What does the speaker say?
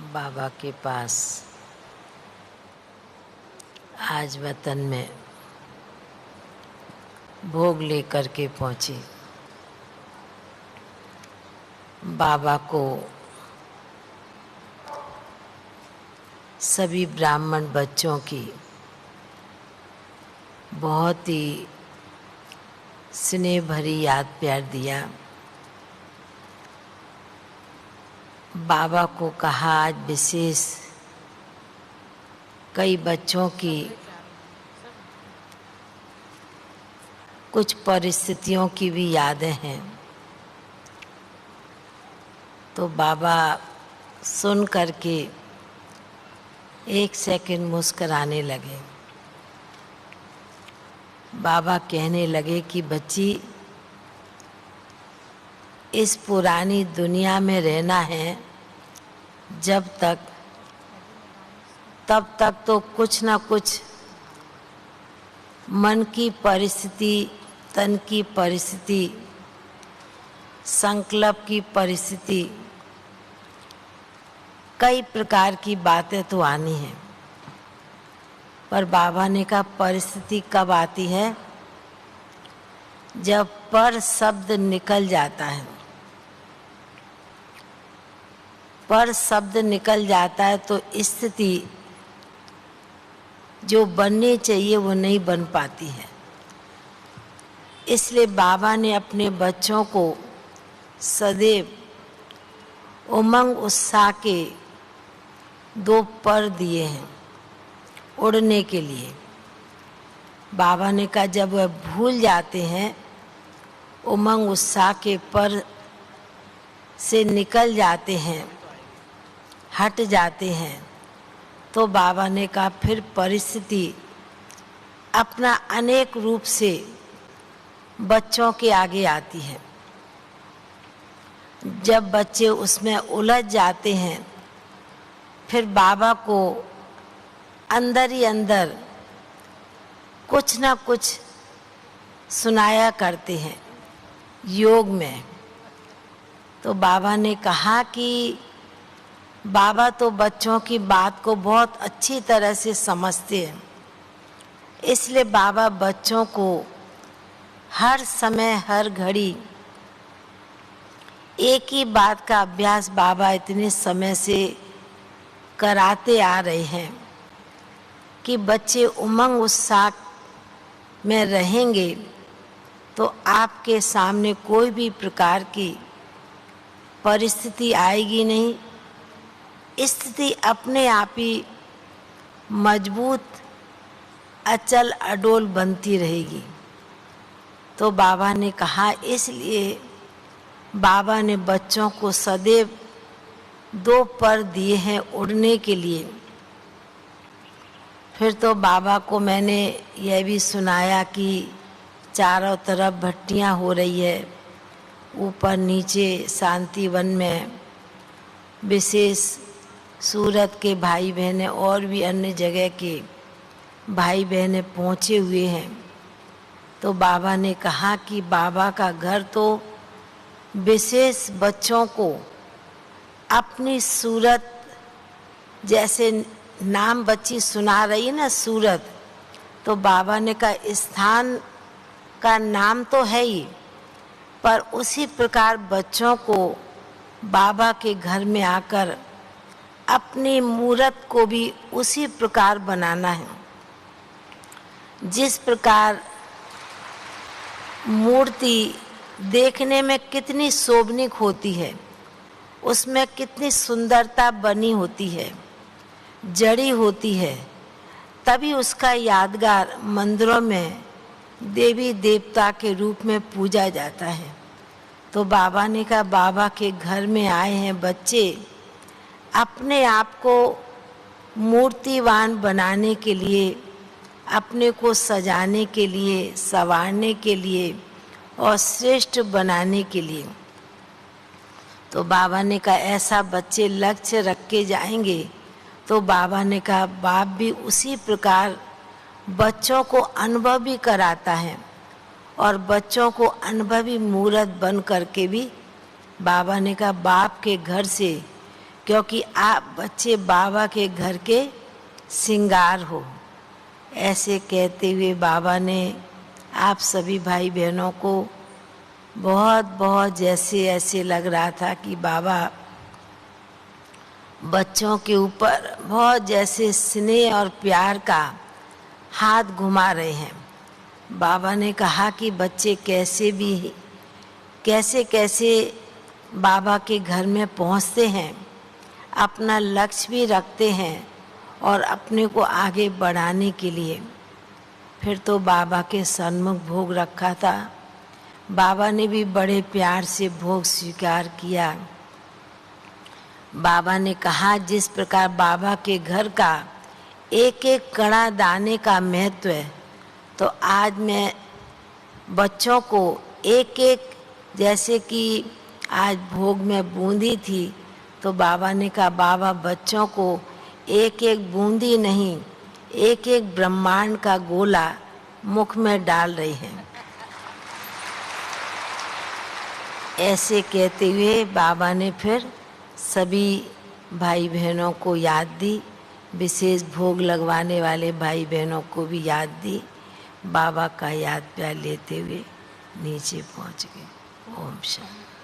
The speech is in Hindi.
बाबा के पास आज वतन में भोग लेकर के पहुंची। बाबा को सभी ब्राह्मण बच्चों की बहुत ही स्नेह भरी याद प्यार दिया। बाबा को कहा आज विशेष कई बच्चों की कुछ परिस्थितियों की भी यादें हैं, तो बाबा सुन करके एक सेकंड मुस्कराने लगे। बाबा कहने लगे कि बच्ची, इस पुरानी दुनिया में रहना है जब तक, तब तक तो कुछ ना कुछ मन की परिस्थिति, तन की परिस्थिति, संकल्प की परिस्थिति, कई प्रकार की बातें तो आनी है। पर बाबा ने कहा परिस्थिति कब आती है? जब पर शब्द निकल जाता है। पर शब्द निकल जाता है तो स्थिति जो बननी चाहिए वो नहीं बन पाती है। इसलिए बाबा ने अपने बच्चों को सदैव उमंग उत्साह के दो पर दिए हैं उड़ने के लिए। बाबा ने कहा जब वह भूल जाते हैं, उमंग उत्साह के पर से निकल जाते हैं, हट जाते हैं, तो बाबा ने कहा फिर परिस्थिति अपना अनेक रूप से बच्चों के आगे आती है। जब बच्चे उसमें उलझ जाते हैं, फिर बाबा को अंदर ही अंदर कुछ ना कुछ सुनाया करते हैं योग में। तो बाबा ने कहा कि बाबा तो बच्चों की बात को बहुत अच्छी तरह से समझते हैं, इसलिए बाबा बच्चों को हर समय हर घड़ी एक ही बात का अभ्यास बाबा इतने समय से कराते आ रहे हैं कि बच्चे उमंग उत्साह में रहेंगे तो आपके सामने कोई भी प्रकार की परिस्थिति आएगी नहीं। स्थिति अपने आप ही मजबूत, अचल, अडोल बनती रहेगी। तो बाबा ने कहा, इसलिए बाबा ने बच्चों को सदैव दो पर दिए हैं उड़ने के लिए। फिर तो बाबा को मैंने यह भी सुनाया कि चारों तरफ भट्टियां हो रही है, ऊपर नीचे शांतिवन में विशेष सूरत के भाई बहनें और भी अन्य जगह के भाई बहनें पहुँचे हुए हैं। तो बाबा ने कहा कि बाबा का घर तो विशेष बच्चों को अपनी सूरत, जैसे नाम बच्ची सुना रही है ना सूरत, तो बाबा ने कहा स्थान का नाम तो है ही, पर उसी प्रकार बच्चों को बाबा के घर में आकर अपनी मूरत को भी उसी प्रकार बनाना है। जिस प्रकार मूर्ति देखने में कितनी शोभनीक होती है, उसमें कितनी सुंदरता बनी होती है, जड़ी होती है, तभी उसका यादगार मंदिरों में देवी देवता के रूप में पूजा जाता है। तो बाबा ने कहा बाबा के घर में आए हैं बच्चे अपने आप को मूर्तिवान बनाने के लिए, अपने को सजाने के लिए, संवारने के लिए और श्रेष्ठ बनाने के लिए। तो बाबा ने कहा ऐसा बच्चे लक्ष्य रख के जाएंगे। तो बाबा ने कहा बाप भी उसी प्रकार बच्चों को अनुभव भी कराता है और बच्चों को अनुभवी मूर्त बन करके भी बाबा ने कहा बाप के घर से क्योंकि आप बच्चे बाबा के घर के श्रृंगार हो। ऐसे कहते हुए बाबा ने आप सभी भाई बहनों को बहुत बहुत जैसे ऐसे लग रहा था कि बाबा बच्चों के ऊपर बहुत जैसे स्नेह और प्यार का हाथ घुमा रहे हैं। बाबा ने कहा कि बच्चे कैसे कैसे बाबा के घर में पहुंचते हैं, अपना लक्ष्य भी रखते हैं और अपने को आगे बढ़ाने के लिए। फिर तो बाबा के सन्मुख भोग रखा था, बाबा ने भी बड़े प्यार से भोग स्वीकार किया। बाबा ने कहा जिस प्रकार बाबा के घर का एक एक कड़ा दाने का महत्व है, तो आज मैं बच्चों को एक एक, जैसे कि आज भोग में बूंदी थी तो बाबा ने कहा बाबा बच्चों को एक एक बूंदी नहीं, एक एक ब्रह्मांड का गोला मुख में डाल रही हैं। ऐसे कहते हुए बाबा ने फिर सभी भाई बहनों को याद दी, विशेष भोग लगवाने वाले भाई बहनों को भी याद दी। बाबा का याद प्यार लेते हुए नीचे पहुंच गए। ओम शांति।